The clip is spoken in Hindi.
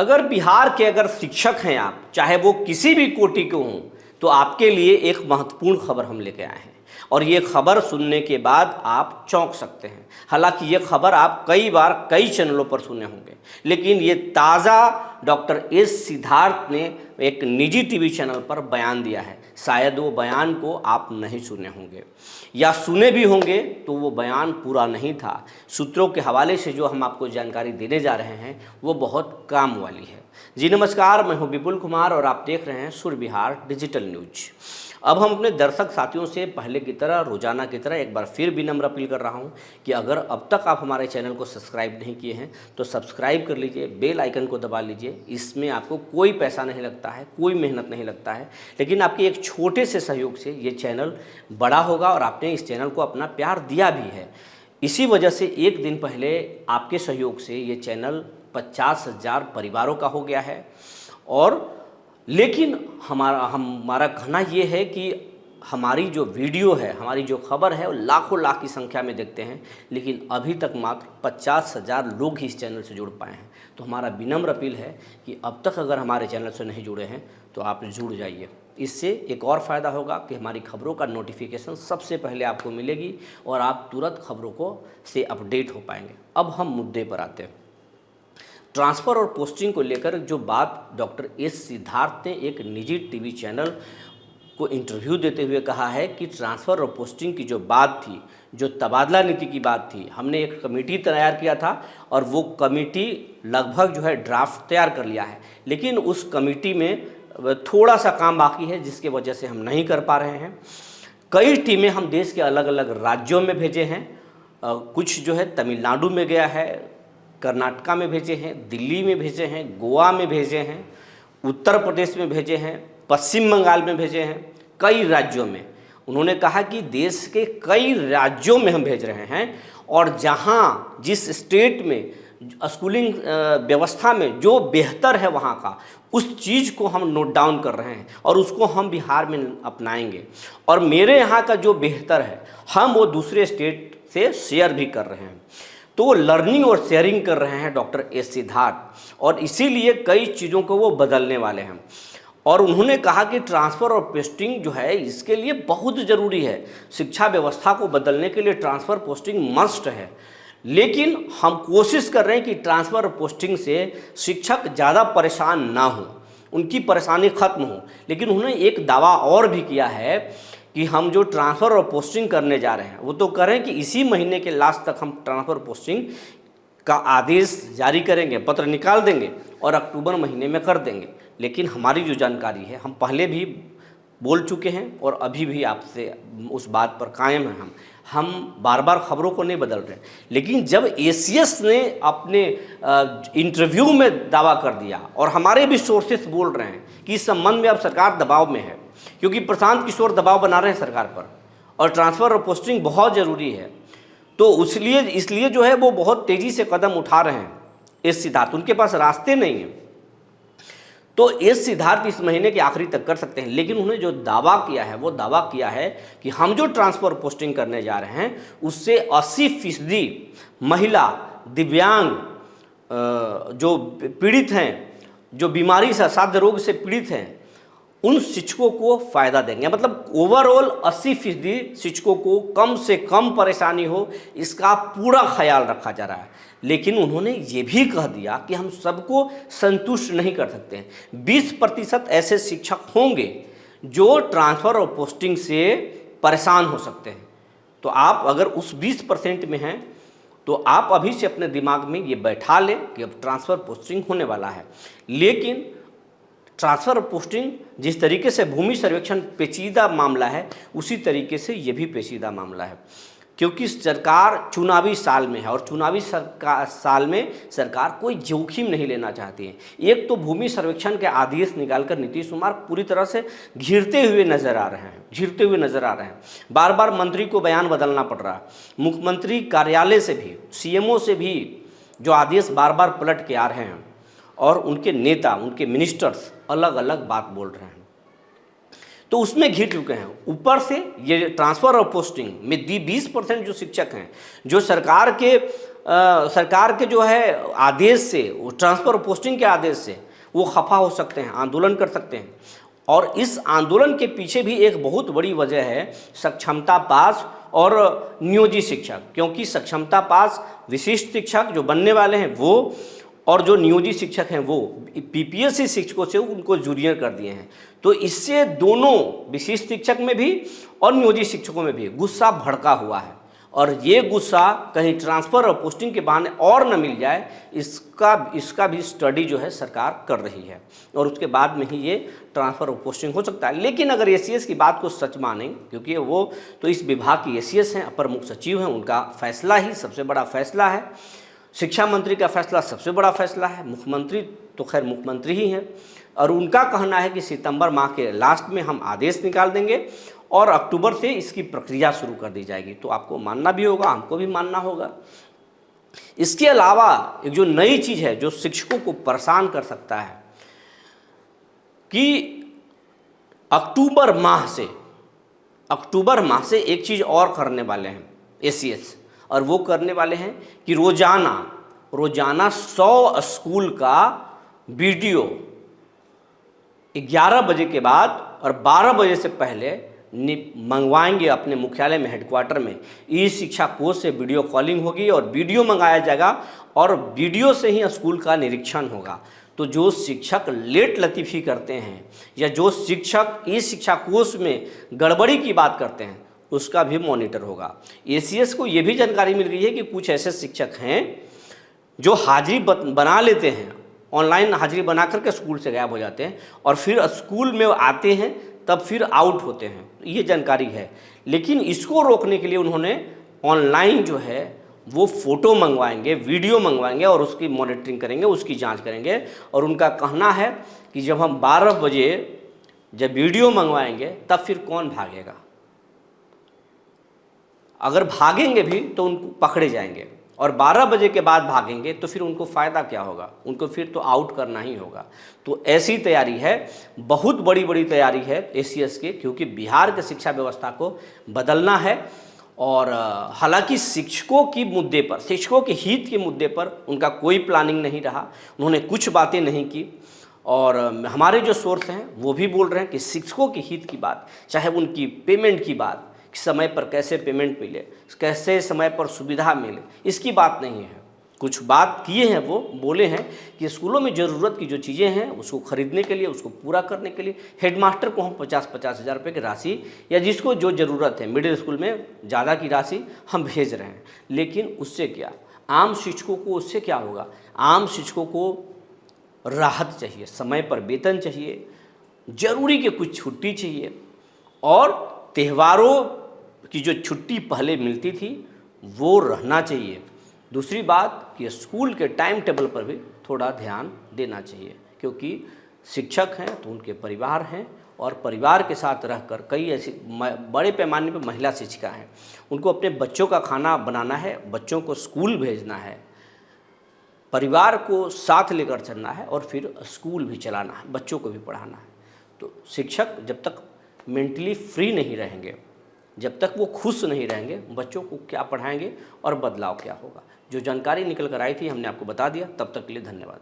अगर बिहार के अगर शिक्षक हैं आप, चाहे वो किसी भी कोटि के हों, तो आपके लिए एक महत्वपूर्ण खबर हम लेके आए हैं और ये खबर सुनने के बाद आप चौंक सकते हैं। हालांकि ये खबर आप कई बार कई चैनलों पर सुने होंगे, लेकिन ये ताज़ा डॉक्टर एस सिद्धार्थ ने एक निजी टीवी चैनल पर बयान दिया है। शायद वो बयान को आप नहीं सुने होंगे या सुने भी होंगे तो वो बयान पूरा नहीं था। सूत्रों के हवाले से जो हम आपको जानकारी देने जा रहे हैं वो बहुत काम वाली है। जी नमस्कार, मैं हूं विपुल कुमार और आप देख रहे हैं सुर बिहार डिजिटल न्यूज। अब हम अपने दर्शक साथियों से पहले की तरह, रोजाना की तरह एक बार फिर विनम्र अपील कर रहा हूं कि अगर अब तक आप हमारे चैनल को सब्सक्राइब नहीं किए हैं तो सब्सक्राइब कर लीजिए, बेल आइकन को दबा लीजिए। इसमें आपको कोई पैसा नहीं लगता है, कोई मेहनत नहीं लगता है, लेकिन आपके एक छोटे से सहयोग से ये चैनल बड़ा होगा और आपने इस चैनल को अपना प्यार दिया भी है। इसी वजह से एक दिन पहले आपके सहयोग से ये चैनल 50,000 परिवारों का हो गया है। और लेकिन हमारा कहना ये है कि हमारी जो वीडियो है, हमारी जो खबर है वो लाखों लाख की संख्या में देखते हैं, लेकिन अभी तक मात्र 50,000 लोग ही इस चैनल से जुड़ पाए हैं। तो हमारा विनम्र अपील है कि अब तक अगर हमारे चैनल से नहीं जुड़े हैं तो आप जुड़ जाइए। इससे एक और फ़ायदा होगा कि हमारी खबरों का नोटिफिकेशन सबसे पहले आपको मिलेगी और आप तुरंत खबरों को से अपडेट हो पाएंगे। अब हम मुद्दे पर आते हैं। ट्रांसफ़र और पोस्टिंग को लेकर जो बात डॉक्टर एस सिद्धार्थ ने एक निजी टीवी चैनल को इंटरव्यू देते हुए कहा है कि ट्रांसफ़र और पोस्टिंग की जो बात थी, जो तबादला नीति की बात थी, हमने एक कमेटी तैयार किया था और वो कमेटी लगभग जो है ड्राफ्ट तैयार कर लिया है, लेकिन उस कमेटी में थोड़ा सा काम बाकी है जिसके वजह से हम नहीं कर पा रहे हैं। कई टीमें हम देश के अलग अलग राज्यों में भेजे हैं, कुछ जो है तमिलनाडु में गया है, कर्नाटका में भेजे हैं, दिल्ली में भेजे हैं, गोवा में भेजे हैं, उत्तर प्रदेश में भेजे हैं, पश्चिम बंगाल में भेजे हैं, कई राज्यों में। उन्होंने कहा कि देश के कई राज्यों में हम भेज रहे हैं और जहां जिस स्टेट में स्कूलिंग व्यवस्था में जो बेहतर है वहाँ का, उस चीज़ को हम नोट डाउन कर रहे हैं और उसको हम बिहार में अपनाएंगे। और मेरे यहाँ का जो बेहतर है हम वो दूसरे स्टेट से शेयर भी कर रहे हैं। तो वो लर्निंग और शेयरिंग कर रहे हैं डॉक्टर एस सिद्धार्थ, और इसीलिए कई चीज़ों को वो बदलने वाले हैं। और उन्होंने कहा कि ट्रांसफ़र और पोस्टिंग जो है इसके लिए बहुत ज़रूरी है। शिक्षा व्यवस्था को बदलने के लिए ट्रांसफ़र पोस्टिंग मस्ट है, लेकिन हम कोशिश कर रहे हैं कि ट्रांसफ़र और पोस्टिंग से शिक्षक ज़्यादा परेशान ना हो, उनकी परेशानी ख़त्म हो। लेकिन उन्होंने एक दावा और भी किया है कि हम जो ट्रांसफ़र और पोस्टिंग करने जा रहे हैं वो तो करें कि इसी महीने के लास्ट तक हम ट्रांसफ़र पोस्टिंग का आदेश जारी करेंगे, पत्र निकाल देंगे और अक्टूबर महीने में कर देंगे। लेकिन हमारी जो जानकारी है, हम पहले भी बोल चुके हैं और अभी भी आपसे उस बात पर कायम हैं। हम बार बार खबरों को नहीं बदल रहे, लेकिन जब एसीएस ने अपने इंटरव्यू में दावा कर दिया और हमारे भी सोर्सेस बोल रहे हैं कि इस संबंध में अब सरकार दबाव में है, क्योंकि प्रशांत किशोर दबाव बना रहे हैं सरकार पर और ट्रांसफ़र और पोस्टिंग बहुत ज़रूरी है, तो इसलिए जो है वो बहुत तेज़ी से कदम उठा रहे हैं एस सिद्धार्थ। उनके पास रास्ते नहीं हैं, तो एस सिद्धार्थ इस महीने के आखिरी तक कर सकते हैं। लेकिन उन्होंने जो दावा किया है वो दावा किया है कि हम जो ट्रांसफ़र पोस्टिंग करने जा रहे हैं उससे 80% महिला, दिव्यांग, जो पीड़ित हैं, जो बीमारी से, असाध्य रोग से पीड़ित हैं, उन शिक्षकों को फ़ायदा देंगे। मतलब ओवरऑल 80% शिक्षकों को कम से कम परेशानी हो, इसका पूरा ख्याल रखा जा रहा है। लेकिन उन्होंने ये भी कह दिया कि हम सबको संतुष्ट नहीं कर सकते हैं। 20% ऐसे शिक्षक होंगे जो ट्रांसफ़र और पोस्टिंग से परेशान हो सकते हैं। तो आप अगर उस 20% में हैं तो आप अभी से अपने दिमाग में ये बैठा लें कि अब ट्रांसफ़र पोस्टिंग होने वाला है। लेकिन ट्रांसफ़र और पोस्टिंग जिस तरीके से भूमि सर्वेक्षण पेचीदा मामला है, उसी तरीके से ये भी पेचीदा मामला है, क्योंकि सरकार चुनावी साल में है और चुनावी साल में सरकार कोई जोखिम नहीं लेना चाहती है। एक तो भूमि सर्वेक्षण के आदेश निकालकर नीतीश कुमार पूरी तरह से घिरते हुए नजर आ रहे हैं। बार बार मंत्री को बयान बदलना पड़ रहा है। मुख्यमंत्री कार्यालय से भी, सीएमओ से भी जो आदेश बार बार पलट के आ रहे हैं और उनके नेता, उनके मिनिस्टर्स अलग अलग बात बोल रहे हैं, तो उसमें घिर चुके हैं। ऊपर से ये ट्रांसफ़र और पोस्टिंग में 20% जो शिक्षक हैं, जो सरकार के सरकार के जो है आदेश से, वो ट्रांसफ़र और पोस्टिंग के आदेश से वो खफा हो सकते हैं, आंदोलन कर सकते हैं। और इस आंदोलन के पीछे भी एक बहुत बड़ी वजह है सक्षमता पास और नियोजित शिक्षक, क्योंकि सक्षमता पास विशिष्ट शिक्षक जो बनने वाले हैं वो, और जो नियोजित शिक्षक हैं वो पीपीएससी शिक्षकों से उनको जूनियर कर दिए हैं। तो इससे दोनों विशिष्ट शिक्षक में भी और नियोजित शिक्षकों में भी गुस्सा भड़का हुआ है, और ये गुस्सा कहीं ट्रांसफ़र और पोस्टिंग के बहाने और न मिल जाए, इसका भी स्टडी जो है सरकार कर रही है, और उसके बाद में ही ये ट्रांसफ़र और पोस्टिंग हो सकता है। लेकिन अगर एसीएस की बात को सच मानें, क्योंकि वो तो इस विभाग की एसीएस हैं, अपर मुख्य सचिव हैं, उनका फैसला ही सबसे बड़ा फैसला है, शिक्षा मंत्री का फैसला सबसे बड़ा फैसला है, मुख्यमंत्री तो खैर मुख्यमंत्री ही हैं, और उनका कहना है कि सितंबर माह के लास्ट में हम आदेश निकाल देंगे और अक्टूबर से इसकी प्रक्रिया शुरू कर दी जाएगी। तो आपको मानना भी होगा, हमको भी मानना होगा। इसके अलावा एक जो नई चीज़ है जो शिक्षकों को परेशान कर सकता है कि अक्टूबर माह से एक चीज़ और करने वाले हैं एसीएस, और वो करने वाले हैं कि रोज़ाना 100 स्कूल का वीडियो 11 बजे के बाद और 12 बजे से पहले मंगवाएंगे अपने मुख्यालय में, हेडक्वार्टर में। ई शिक्षा कोष से वीडियो कॉलिंग होगी और वीडियो मंगाया जाएगा, और वीडियो से ही स्कूल का निरीक्षण होगा। तो जो शिक्षक लेट लतीफ़ी करते हैं या जो शिक्षक ई शिक्षा कोष में गड़बड़ी की बात करते हैं, उसका भी मॉनिटर होगा। एसीएस को ये भी जानकारी मिल गई है कि कुछ ऐसे शिक्षक हैं जो हाजिरी बना लेते हैं, ऑनलाइन हाजिरी बना करके स्कूल से गायब हो जाते हैं, और फिर स्कूल में आते हैं तब फिर आउट होते हैं, ये जानकारी है। लेकिन इसको रोकने के लिए उन्होंने ऑनलाइन जो है वो फ़ोटो मंगवाएंगे, वीडियो मंगवाएंगे और उसकी मॉनिटरिंग करेंगे, उसकी जांच करेंगे। और उनका कहना है कि जब हम 12 बजे जब वीडियो मंगवाएंगे तब फिर कौन भागेगा, अगर भागेंगे भी तो उनको पकड़े जाएंगे, और 12 बजे के बाद भागेंगे तो फिर उनको फ़ायदा क्या होगा, उनको फिर तो आउट करना ही होगा। तो ऐसी तैयारी है, बहुत बड़ी तैयारी है एसीएस के, क्योंकि बिहार की शिक्षा व्यवस्था को बदलना है। और हालांकि शिक्षकों के मुद्दे पर, शिक्षकों के हित के मुद्दे पर उनका कोई प्लानिंग नहीं रहा, उन्होंने कुछ बातें नहीं की। और हमारे जो सोर्स हैं वो भी बोल रहे हैं कि शिक्षकों के हित की बात, चाहे उनकी पेमेंट की बात, कि समय पर कैसे पेमेंट मिले, कैसे समय पर सुविधा मिले, इसकी बात नहीं है। कुछ बात किए हैं, वो बोले हैं कि स्कूलों में ज़रूरत की जो चीज़ें हैं उसको खरीदने के लिए, उसको पूरा करने के लिए हेडमास्टर को हम 50-50 हज़ार रुपये की राशि, या जिसको जो ज़रूरत है मिडिल स्कूल में ज़्यादा की राशि हम भेज रहे हैं। लेकिन उससे क्या, आम शिक्षकों को उससे क्या होगा? आम शिक्षकों को राहत चाहिए, समय पर वेतन चाहिए, ज़रूरी के कुछ छुट्टी चाहिए, और त्योहारों की जो छुट्टी पहले मिलती थी वो रहना चाहिए। दूसरी बात कि स्कूल के टाइम टेबल पर भी थोड़ा ध्यान देना चाहिए, क्योंकि शिक्षक हैं तो उनके परिवार हैं, और परिवार के साथ रहकर कई ऐसी बड़े पैमाने पर महिला शिक्षिका हैं, उनको अपने बच्चों का खाना बनाना है, बच्चों को स्कूल भेजना है, परिवार को साथ लेकर चलना है, और फिर स्कूल भी चलाना है, बच्चों को भी पढ़ाना है। तो शिक्षक जब तक मेंटली फ्री नहीं रहेंगे, जब तक वो खुश नहीं रहेंगे, बच्चों को क्या पढ़ाएंगे और बदलाव क्या होगा। जो जानकारी निकल कर आई थी हमने आपको बता दिया। तब तक के लिए धन्यवाद।